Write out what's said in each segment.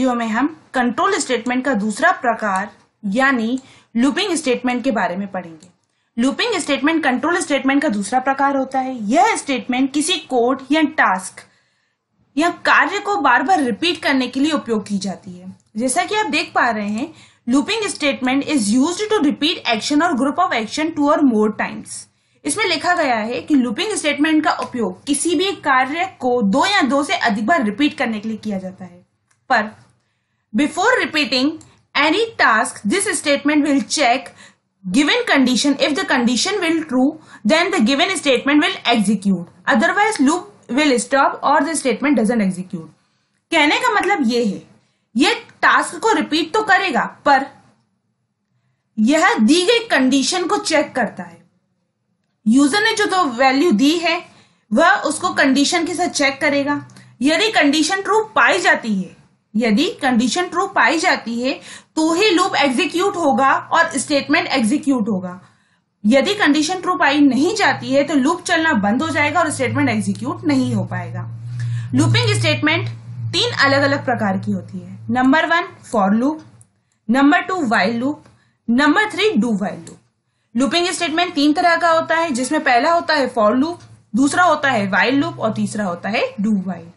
Video में हम control statement का दूसरा प्रकार यानी लूपिंग स्टेटमेंट के बारे में पढ़ेंगे। लूपिंग स्टेटमेंट कंट्रोल स्टेटमेंट का दूसरा प्रकार होता है। यह स्टेटमेंट किसी कोड या टास्क या कार्य को बार बार रिपीट करने के लिए उपयोग की जाती है। जैसा कि आप देख पा रहे हैं, looping statement is used to repeat action और ग्रुप ऑफ एक्शन 2 और मोर टाइम्स। इसमें लिखा गया है कि लूपिंग स्टेटमेंट का उपयोग किसी भी कार्य को 2 या 2 से अधिक बार रिपीट करने के लिए किया जाता है। पर before repeating any task this statement will check given condition. If the condition will true, then the given statement will execute. Otherwise loop will stop or the statement doesn't execute. कहने का मतलब ये है, ये टास्क को repeat तो करेगा पर यह दी गई कंडीशन को चेक करता है। यूजर ने जो वैल्यू दी है वह उसको कंडीशन के साथ चेक करेगा। यदि कंडीशन ट्रू पाई जाती है तो ही लूप एग्जीक्यूट होगा और स्टेटमेंट एग्जीक्यूट होगा। यदि कंडीशन ट्रू पाई नहीं जाती है तो लूप चलना बंद हो जाएगा और स्टेटमेंट एग्जीक्यूट नहीं हो पाएगा। लूपिंग स्टेटमेंट 3 अलग अलग प्रकार की होती है। Number 1 for loop, number 2 while loop, number 3 do while loop. Looping statement 3 तरह का होता है, जिसमें पहला होता है फॉर लूप, दूसरा होता है व्हाइल लूप और तीसरा होता है डू व्हाइल।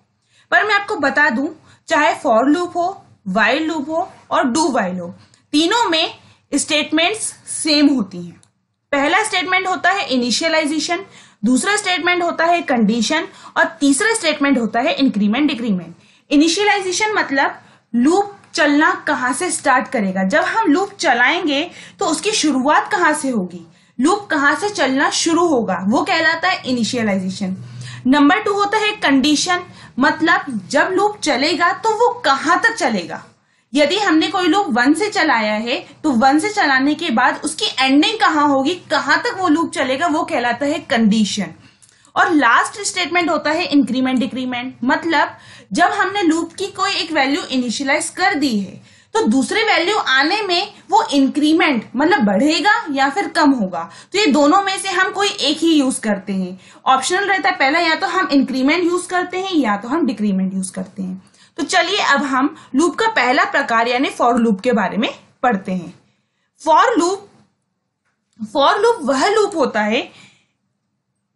पर मैं आपको बता दूं, चाहे फॉर लूप हो, व्हाइल लूप हो और डू व्हाइल हो, तीनों में स्टेटमेंट्स सेम होती हैं। पहला स्टेटमेंट होता है इनिशियलाइजेशन, दूसरा स्टेटमेंट होता है कंडीशन और तीसरा स्टेटमेंट होता है इंक्रीमेंट डिक्रीमेंट। इनिशियलाइजेशन मतलब लूप चलना कहां से स्टार्ट करेगा। जब हम लूप चलाएंगे तो उसकी शुरुआत कहां से होगी, लूप कहां से चलना शुरू होगा, वो कहलाता है इनिशियलाइजेशन। नंबर 2 होता है कंडीशन, मतलब जब लूप चलेगा तो वो कहां तक चलेगा। यदि हमने कोई लूप 1 से चलाया है तो 1 से चलाने के बाद उसकी एंडिंग कहां होगी, कहां तक वो लूप चलेगा, वो कहलाता है कंडीशन। और लास्ट स्टेटमेंट होता है इंक्रीमेंट डिक्रीमेंट, मतलब जब हमने लूप की कोई एक वैल्यू इनिशियलाइज कर दी है तो दूसरे वैल्यू आने में वो इंक्रीमेंट मतलब बढ़ेगा या फिर कम होगा। तो ये दोनों में से हम कोई एक ही यूज करते हैं। ऑप्शनल रहता है, पहला या तो हम इंक्रीमेंट यूज करते हैं या तो हम डिक्रीमेंट यूज करते हैं। तो चलिए अब हम लूप का पहला प्रकार यानी फॉर लूप के बारे में पढ़ते हैं। फॉर लूप वह लूप होता है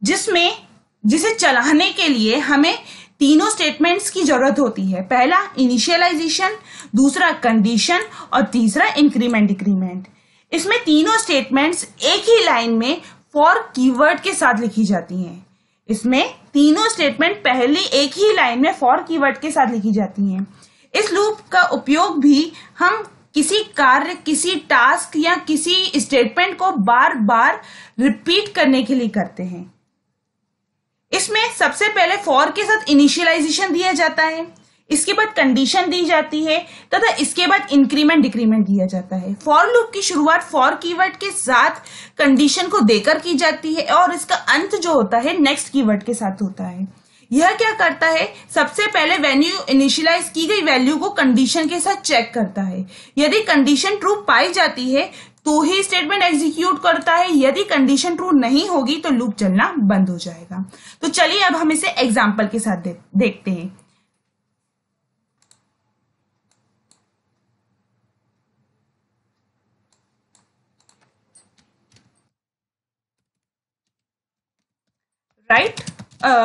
जिसे चलाने के लिए हमें तीनों स्टेटमेंट्स की जरूरत होती है। पहला इनिशियलाइजेशन, दूसरा कंडीशन और तीसरा इंक्रीमेंट डिक्रीमेंट। इसमें तीनों स्टेटमेंट्स एक ही लाइन में फॉर कीवर्ड के साथ लिखी जाती हैं। इसमें तीनों स्टेटमेंट पहली एक ही लाइन में फॉर कीवर्ड के साथ लिखी जाती हैं। इस लूप का उपयोग भी हम किसी कार्य, किसी टास्क या किसी स्टेटमेंट को बार बार रिपीट करने के लिए करते हैं। इसमें सबसे पहले फॉर के साथ इनिशियलाइजेशन दिया जाता है, इसके बाद कंडीशन दी जाती है तथा इसके बाद इंक्रीमेंट डिक्रीमेंट दिया जाता है। फॉर लूप की शुरुआत फॉर कीवर्ड के साथ कंडीशन को देकर की जाती है और इसका अंत जो होता है नेक्स्ट कीवर्ड के साथ होता है। यह क्या करता है, सबसे पहले वैल्यू इनिशियलाइज की गई वैल्यू को कंडीशन के साथ चेक करता है। यदि कंडीशन ट्रू पाई जाती है तो ही स्टेटमेंट एग्जीक्यूट करता है, यदि कंडीशन ट्रू नहीं होगी तो लूप चलना बंद हो जाएगा। तो चलिए अब हम इसे एग्जांपल के साथ देखते हैं। Write a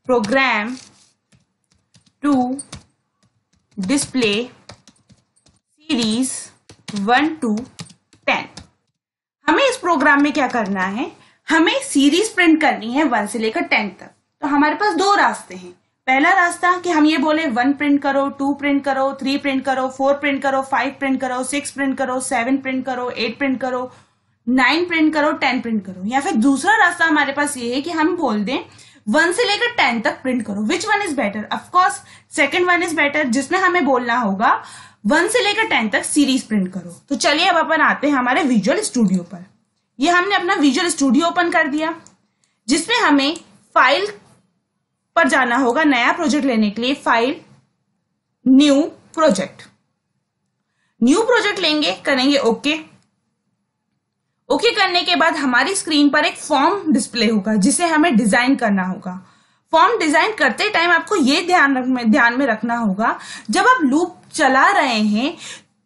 program to display series 1 to 10। हमें इस प्रोग्राम में क्या करना है, हमें सीरीज प्रिंट करनी है 1 से लेकर 10 तक। तो हमारे पास 2 रास्ते हैं। पहला रास्ता कि हम ये बोले 1 प्रिंट करो, 2 प्रिंट करो, 3 प्रिंट करो, 4 प्रिंट करो, 5 प्रिंट करो, 6 प्रिंट करो, 7 प्रिंट करो, 8 प्रिंट करो, 9 प्रिंट करो, 10 प्रिंट करो। या फिर दूसरा रास्ता हमारे पास ये है कि हम बोल दें 1 से लेकर 10 तक प्रिंट करो। Which one is better? Of course second one is better, जिसमें हमें बोलना होगा 1 से लेकर 10 तक सीरीज प्रिंट करो। तो चलिए अब अपन आते हैं हमारे विजुअल स्टूडियो पर। ये हमने अपना विजुअल स्टूडियो ओपन कर दिया, जिसमें हमें फाइल पर जाना होगा नया प्रोजेक्ट लेने के लिए। फाइल, न्यू प्रोजेक्ट लेंगे, करेंगे ओके। ओके करने के बाद हमारी स्क्रीन पर एक फॉर्म डिस्प्ले होगा जिसे हमें डिजाइन करना होगा। फॉर्म डिजाइन करते टाइम आपको ये ध्यान में रखना होगा, जब आप लूप चला रहे हैं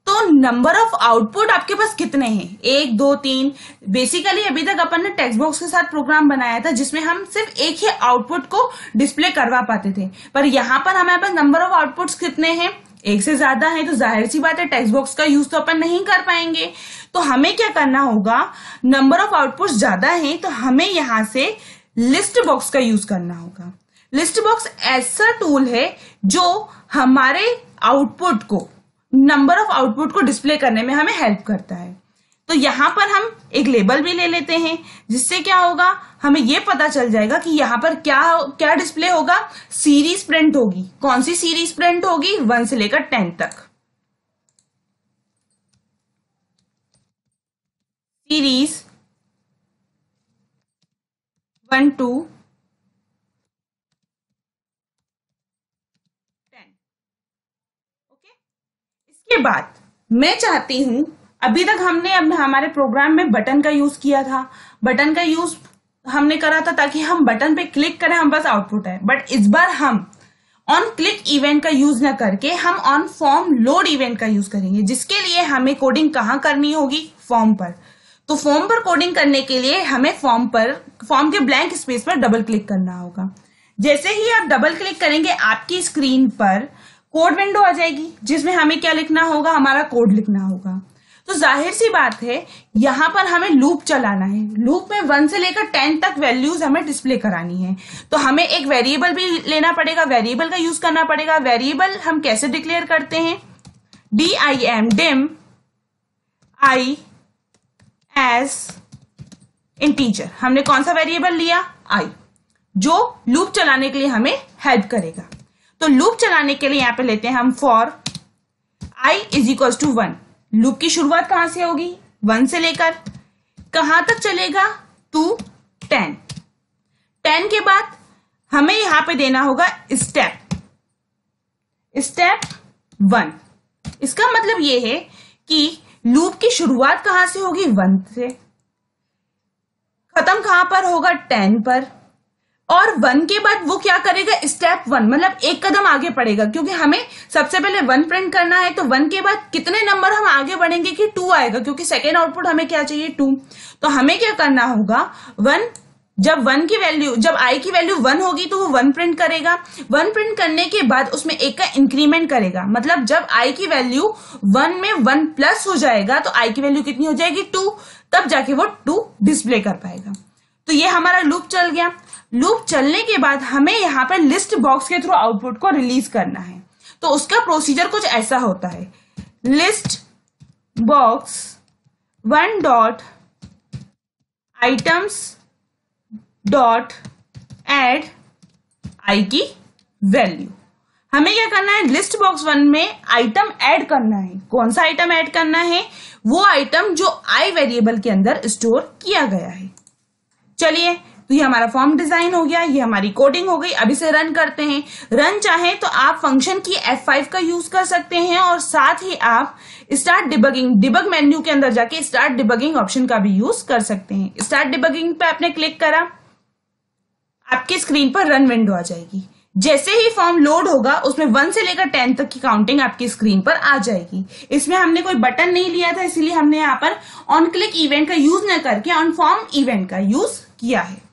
तो नंबर ऑफ आउटपुट आपके पास कितने हैं, 1 2 3। बेसिकली अभी तक अपन ने टेक्स्ट बॉक्स के साथ प्रोग्राम बनाया था जिसमें हम सिर्फ एक ही आउटपुट को डिस्प्ले करवा पाते थे, पर यहाँ पर हमारे पास नंबर ऑफ आउटपुट्स कितने हैं, एक से ज्यादा है, तो जाहिर सी बात है टेक्स्ट बॉक्स का यूज तो अपन नहीं कर पाएंगे। तो हमें क्या करना होगा, नंबर ऑफ आउटपुट्स ज्यादा है तो हमें यहां से लिस्ट बॉक्स का यूज करना होगा। लिस्ट बॉक्स ऐसा टूल है जो हमारे आउटपुट को, नंबर ऑफ आउटपुट को डिस्प्ले करने में हमें हेल्प करता है। तो यहां पर हम एक लेबल भी ले लेते हैं, जिससे क्या होगा, हमें यह पता चल जाएगा कि यहां पर क्या क्या डिस्प्ले होगा, सीरीज प्रिंट होगी। कौन सी सीरीज प्रिंट होगी, 1 से लेकर 10 तक। Series 1 to 10। ओके, इसके बाद मैं चाहती हूं, अभी तक हमने अब हमारे प्रोग्राम में बटन का यूज किया था, बटन का यूज हमने करा था ताकि हम बटन पे क्लिक करें, हम बस आउटपुट है। बट इस बार हम ऑन क्लिक इवेंट का यूज ना करके हम ऑन फॉर्म लोड इवेंट का यूज करेंगे, जिसके लिए हमें कोडिंग कहाँ करनी होगी, फॉर्म पर। तो फॉर्म पर कोडिंग करने के लिए हमें फॉर्म के ब्लैंक स्पेस पर डबल क्लिक करना होगा। जैसे ही आप डबल क्लिक करेंगे आपकी स्क्रीन पर कोड विंडो आ जाएगी, जिसमें हमें क्या लिखना होगा, हमारा कोड लिखना होगा। तो जाहिर सी बात है यहां पर हमें लूप चलाना है, लूप में 1 से लेकर 10 तक वैल्यूज हमें डिस्प्ले करानी है। तो हमें एक वेरिएबल भी लेना पड़ेगा, वेरिएबल का यूज करना पड़ेगा। वेरिएबल हम कैसे डिक्लेयर करते हैं, dim I एज इंटीजर। हमने कौन सा वेरिएबल लिया, आई, जो लूप चलाने के लिए हमें हेल्प करेगा। तो लूप चलाने के लिए यहां पे लेते हैं हम for I is equal to 1। Loop की शुरुआत कहां से होगी, 1 से लेकर कहां तक चलेगा, टू 10। 10 के बाद हमें यहां पे देना होगा स्टेप 1। इसका मतलब यह है कि लूप की शुरुआत कहां से होगी, 1 से, खत्म कहां पर होगा, 10 पर। और 1 के बाद वो क्या करेगा, स्टेप 1, मतलब एक कदम आगे बढ़ेगा, क्योंकि हमें सबसे पहले 1 प्रिंट करना है। तो 1 के बाद कितने नंबर हम आगे बढ़ेंगे कि 2 आएगा, क्योंकि सेकेंड आउटपुट हमें क्या चाहिए, 2। तो हमें क्या करना होगा, जब आई की वैल्यू 1 होगी तो वो 1 प्रिंट करेगा। 1 प्रिंट करने के बाद उसमें एक का इंक्रीमेंट करेगा, मतलब जब आई की वैल्यू 1 में 1 प्लस हो जाएगा तो आई की वैल्यू कितनी हो जाएगी, 2, तब जाके वो 2 डिस्प्ले कर पाएगा। तो ये हमारा लूप चल गया। लूप चलने के बाद हमें यहाँ पर लिस्ट बॉक्स के थ्रू आउटपुट को रिलीज करना है। तो उसका प्रोसीजर कुछ ऐसा होता है, list box 1 dot items dot add I की वैल्यू। हमें क्या करना है, लिस्ट बॉक्स 1 में आइटम ऐड करना है। कौन सा आइटम ऐड करना है, वो आइटम जो आई वेरिएबल के अंदर स्टोर किया गया है। चलिए, तो ये हमारा फॉर्म डिजाइन हो गया, ये हमारी कोडिंग हो गई। अब इसे रन करते हैं। रन चाहे तो आप फंक्शन की F5 का यूज कर सकते हैं, और साथ ही आप स्टार्ट डिबग मेन्यू के अंदर जाके स्टार्ट डिबगिंग ऑप्शन का भी यूज कर सकते हैं। स्टार्ट डिबगिंग पे आपने क्लिक करा, आपकी स्क्रीन पर रन विंडो आ जाएगी। जैसे ही फॉर्म लोड होगा उसमें 1 से लेकर 10 तक की काउंटिंग आपकी स्क्रीन पर आ जाएगी। इसमें हमने कोई बटन नहीं लिया था, इसीलिए हमने यहाँ पर ऑन क्लिक इवेंट का यूज न करके ऑन फॉर्म इवेंट का यूज किया है।